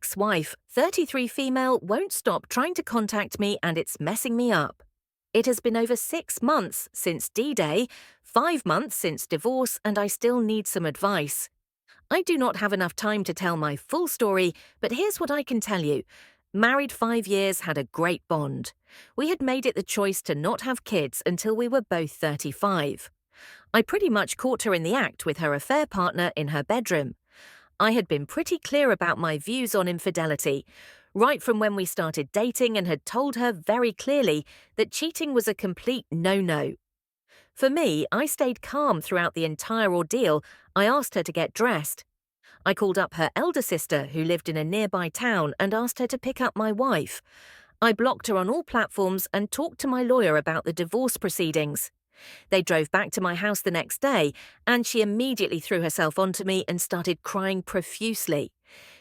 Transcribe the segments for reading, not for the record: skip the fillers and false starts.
ex-wife, 33 female, won't stop trying to contact me and it's messing me up. It has been over 6 months since D-Day, 5 months since divorce, and I still need some advice. I do not have enough time to tell my full story, but here's what I can tell you. Married 5 years, had a great bond. We had made it the choice to not have kids until we were both 35. I pretty much caught her in the act with her affair partner in her bedroom. I had been pretty clear about my views on infidelity, right from when we started dating, and had told her very clearly that cheating was a complete no-no. For me, I stayed calm throughout the entire ordeal. I asked her to get dressed. I called up her elder sister, who lived in a nearby town, and asked her to pick up my wife. I blocked her on all platforms and talked to my lawyer about the divorce proceedings. They drove back to my house the next day, and she immediately threw herself onto me and started crying profusely.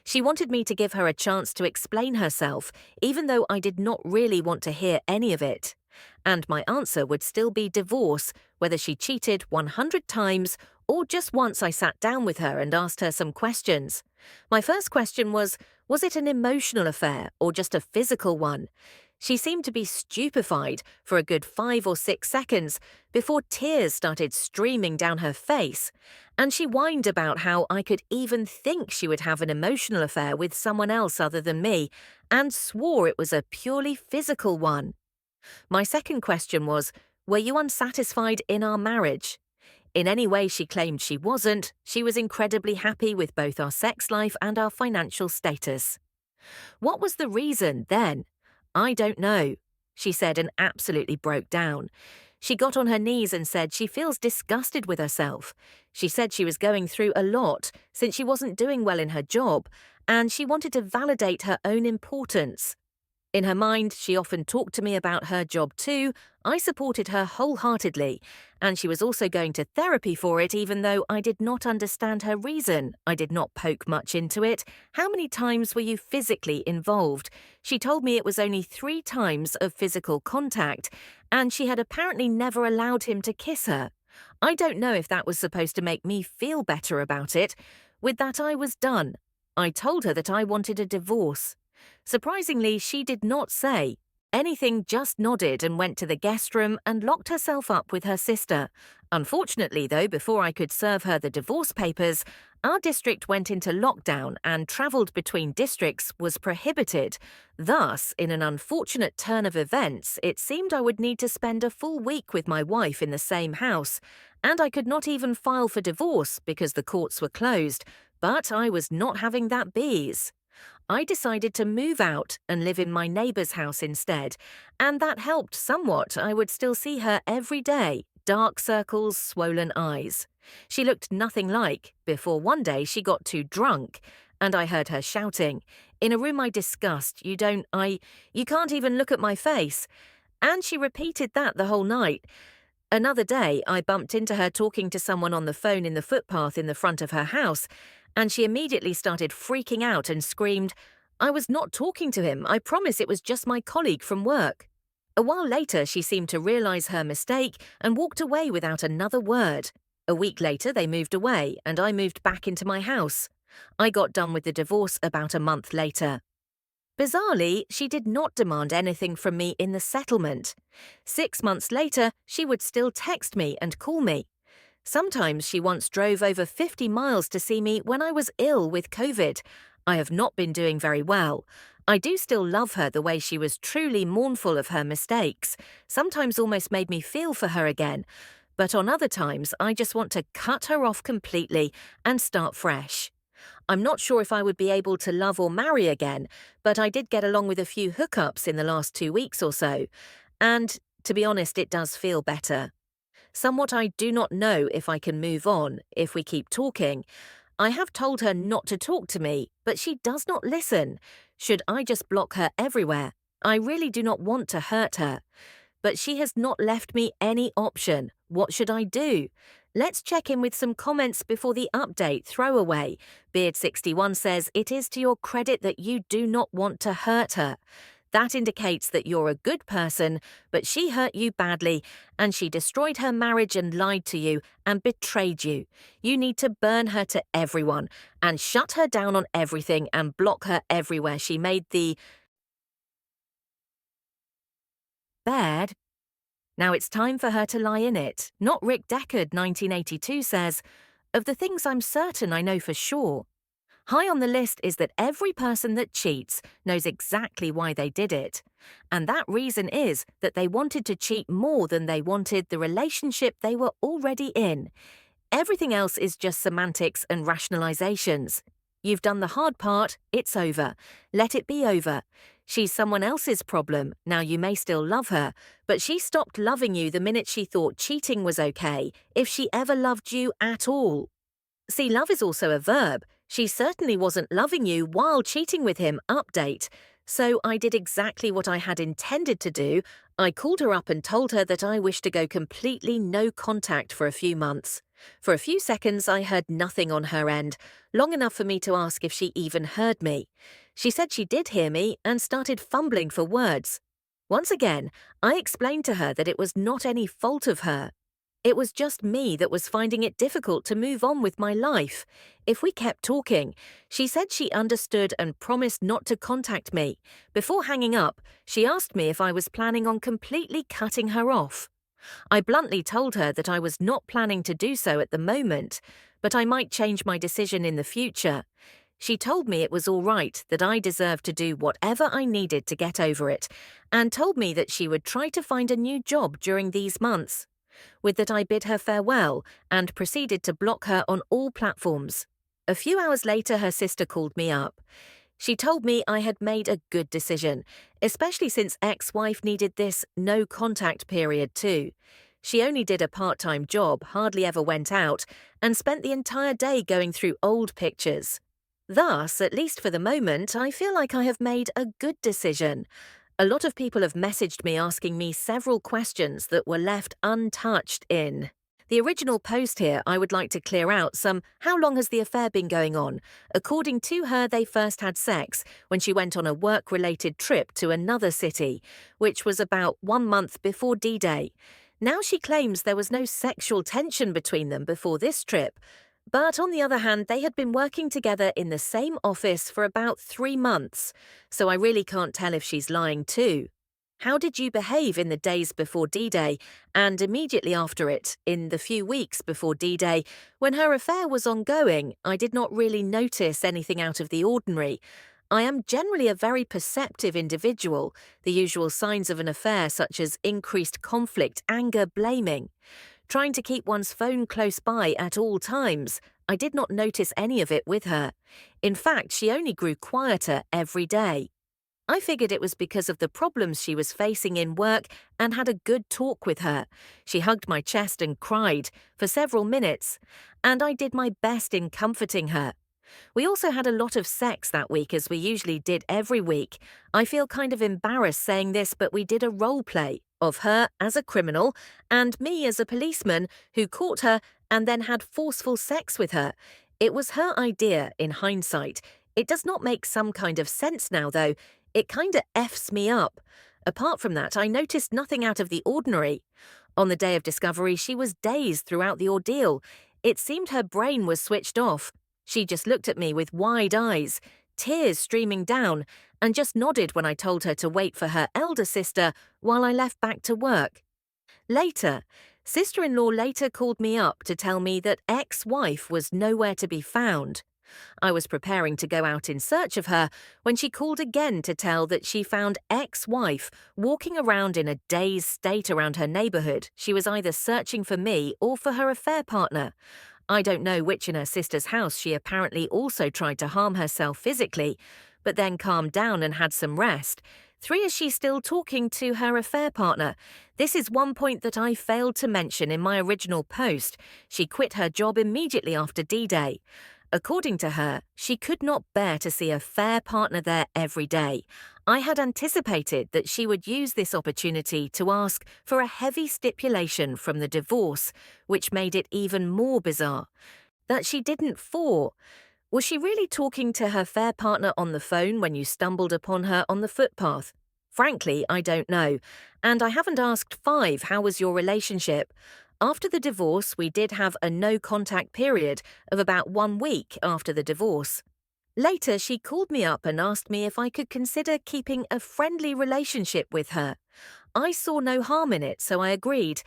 She wanted me to give her a chance to explain herself, even though I did not really want to hear any of it. And my answer would still be divorce, whether she cheated 100 times or just once I sat down with her and asked her some questions. My first question was it an emotional affair or just a physical one? She seemed to be stupefied for a good 5 or 6 seconds before tears started streaming down her face, and she whined about how I could even think she would have an emotional affair with someone else other than me, and swore it was a purely physical one. My second question was, were you unsatisfied in our marriage? In any way she claimed she wasn't, she was incredibly happy with both our sex life and our financial status. What was the reason then? I don't know, she said, and absolutely broke down. She got on her knees and said she feels disgusted with herself. She said she was going through a lot since she wasn't doing well in her job, and she wanted to validate her own importance. In her mind, she often talked to me about her job too. I supported her wholeheartedly, and she was also going to therapy for it, even though I did not understand her reason. I did not poke much into it. How many times were you physically involved? She told me it was only 3 times of physical contact, and she had apparently never allowed him to kiss her. I don't know if that was supposed to make me feel better about it. With that, I was done. I told her that I wanted a divorce. Surprisingly, she did not say anything, just nodded and went to the guest room and locked herself up with her sister. Unfortunately, though, before I could serve her the divorce papers, our district went into lockdown and travelled between districts was prohibited. Thus, in an unfortunate turn of events, it seemed I would need to spend a full week with my wife in the same house, and I could not even file for divorce because the courts were closed, but I was not having that bees. I decided to move out and live in my neighbour's house instead, and that helped somewhat. I would still see her every day, dark circles, swollen eyes. She looked nothing like before one day she got too drunk, and I heard her shouting, "In a room I discussed, you can't even look at my face." And she repeated that the whole night. Another day, I bumped into her talking to someone on the phone in the footpath in the front of her house, and she immediately started freaking out and screamed, "I was not talking to him. I promise it was just my colleague from work." A while later, she seemed to realize her mistake and walked away without another word. A week later, they moved away, and I moved back into my house. I got done with the divorce about a month later. Bizarrely, she did not demand anything from me in the settlement. 6 months later, she would still text me and call me. Sometimes she once drove over 50 miles to see me when I was ill with COVID. I have not been doing very well. I do still love her the way she was truly mournful of her mistakes, sometimes almost made me feel for her again. But on other times, I just want to cut her off completely and start fresh. I'm not sure if I would be able to love or marry again, but I did get along with a few hookups in the last 2 weeks or so. And, to be honest, it does feel better. Somewhat I do not know if I can move on if we keep talking. I have told her not to talk to me, but she does not listen. Should I just block her everywhere? I really do not want to hurt her. But she has not left me any option. What should I do? Let's check in with some comments before the update throwaway. Beard61 says, "It is to your credit that you do not want to hurt her." That indicates that you're a good person, but she hurt you badly, and she destroyed her marriage and lied to you and betrayed you. You need to burn her to everyone and shut her down on everything and block her everywhere she made the bed. Now it's time for her to lie in it. Not Rick Deckard, 1982, says, "Of the things I'm certain I know for sure." High on the list is that every person that cheats knows exactly why they did it. And that reason is that they wanted to cheat more than they wanted the relationship they were already in. Everything else is just semantics and rationalizations. You've done the hard part, it's over. Let it be over. She's someone else's problem, now you may still love her, but she stopped loving you the minute she thought cheating was okay, if she ever loved you at all. See, love is also a verb. She certainly wasn't loving you while cheating with him, update. So I did exactly what I had intended to do. I called her up and told her that I wished to go completely no contact for a few months. For a few seconds, I heard nothing on her end, long enough for me to ask if she even heard me. She said she did hear me and started fumbling for words. Once again, I explained to her that it was not any fault of her. It was just me that was finding it difficult to move on with my life. If we kept talking, she said she understood and promised not to contact me. Before hanging up, she asked me if I was planning on completely cutting her off. I bluntly told her that I was not planning to do so at the moment, but I might change my decision in the future. She told me it was all right, that I deserved to do whatever I needed to get over it, and told me that she would try to find a new job during these months. With that, I bid her farewell and proceeded to block her on all platforms. A few hours later, her sister called me up. She told me I had made a good decision, especially since ex-wife needed this no-contact period too. She only did a part-time job, hardly ever went out, and spent the entire day going through old pictures. Thus, at least for the moment, I feel like I have made a good decision. A lot of people have messaged me asking me several questions that were left untouched in the original post here. I would like to clear out some "how long has the affair been going on?" According to her, they first had sex when she went on a work-related trip to another city, which was about 1 month before D-Day. Now she claims there was no sexual tension between them before this trip. But on the other hand, they had been working together in the same office for about 3 months, so I really can't tell if she's lying too. How did you behave in the days before D-Day and immediately after it, in the few weeks before D-Day? When her affair was ongoing, I did not really notice anything out of the ordinary. I am generally a very perceptive individual, the usual signs of an affair such as increased conflict, anger, blaming. Trying to keep one's phone close by at all times, I did not notice any of it with her. In fact, she only grew quieter every day. I figured it was because of the problems she was facing in work and had a good talk with her. She hugged my chest and cried for several minutes, and I did my best in comforting her. We also had a lot of sex that week, as we usually did every week. I feel kind of embarrassed saying this, but we did a role play of her as a criminal and me as a policeman who caught her and then had forceful sex with her. It was her idea, in hindsight. It does not make some kind of sense now, though. It kinda F's me up. Apart from that, I noticed nothing out of the ordinary. On the day of discovery, she was dazed throughout the ordeal. It seemed her brain was switched off. She just looked at me with wide eyes, tears streaming down, and just nodded when I told her to wait for her elder sister while I left back to work. Later, sister-in-law later called me up to tell me that ex-wife was nowhere to be found. I was preparing to go out in search of her when she called again to tell that she found ex-wife walking around in a dazed state around her neighborhood. She was either searching for me or for her affair partner. I don't know which. In her sister's house, she apparently also tried to harm herself physically, but then calmed down and had some rest. 3, is she still talking to her affair partner? This is one point that I failed to mention in my original post. She quit her job immediately after D-Day. According to her, she could not bear to see a fair partner there every day. I had anticipated that she would use this opportunity to ask for a heavy stipulation from the divorce, which made it even more bizarre. That she didn't for. Was she really talking to her fair partner on the phone when you stumbled upon her on the footpath? Frankly, I don't know. And I haven't asked 5, how was your relationship? After the divorce, we did have a no contact period of about 1 week after the divorce. Later, she called me up and asked me if I could consider keeping a friendly relationship with her. I saw no harm in it, so I agreed.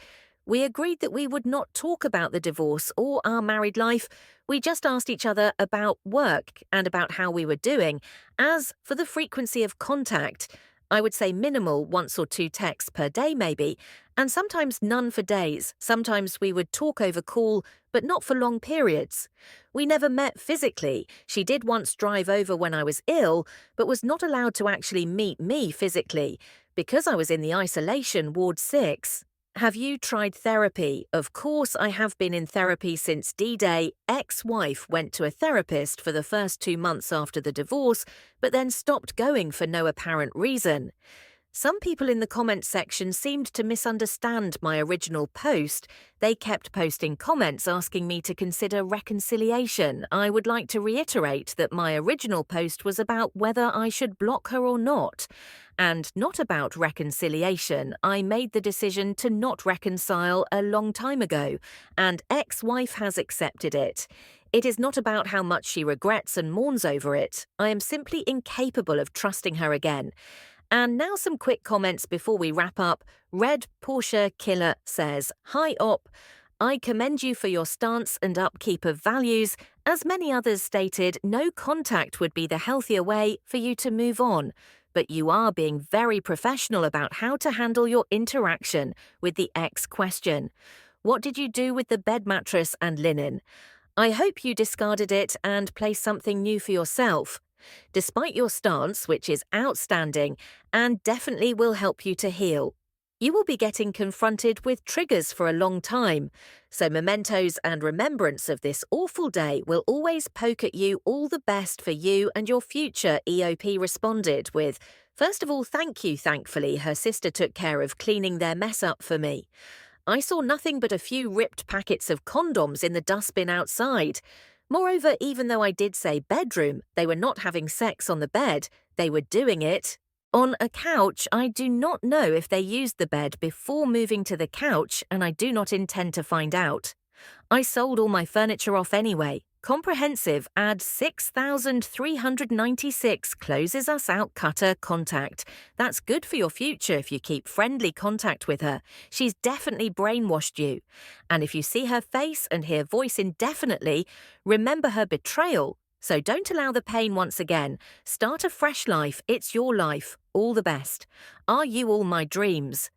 We agreed that we would not talk about the divorce or our married life. We just asked each other about work and about how we were doing. As for the frequency of contact, I would say minimal, 1 or 2 texts per day maybe, and sometimes none for days. Sometimes we would talk over call, but not for long periods. We never met physically. She did once drive over when I was ill, but was not allowed to actually meet me physically because I was in the isolation ward 6. Have you tried therapy? Of course, I have been in therapy since D-Day. Ex-wife went to a therapist for the first 2 months after the divorce, but then stopped going for no apparent reason. Some people in the comments section seemed to misunderstand my original post. They kept posting comments asking me to consider reconciliation. I would like to reiterate that my original post was about whether I should block her or not, and not about reconciliation. I made the decision to not reconcile a long time ago, and ex-wife has accepted it. It is not about how much she regrets and mourns over it. I am simply incapable of trusting her again. And now some quick comments before we wrap up. Red Porsche Killer says, "Hi Op, I commend you for your stance and upkeep of values. As many others stated, no contact would be the healthier way for you to move on. But you are being very professional about how to handle your interaction with the ex question. What did you do with the bed mattress and linen? I hope you discarded it and placed something new for yourself. Despite your stance, which is outstanding and definitely will help you to heal, you will be getting confronted with triggers for a long time. So mementos and remembrance of this awful day will always poke at you. All the best for you and your future." EOP responded with, "First of all, thank you. Thankfully, her sister took care of cleaning their mess up for me. I saw nothing but a few ripped packets of condoms in the dustbin outside. Moreover, even though I did say bedroom, they were not having sex on the bed. They were doing it on a couch. I do not know if they used the bed before moving to the couch, and I do not intend to find out. I sold all my furniture off anyway. Comprehensive add 6,396 closes us out cutter contact. That's good for your future if you keep friendly contact with her. She's definitely brainwashed you. And if you see her face and hear voice indefinitely, remember her betrayal. So don't allow the pain once again. Start a fresh life. It's your life. All the best. Are you all my dreams?"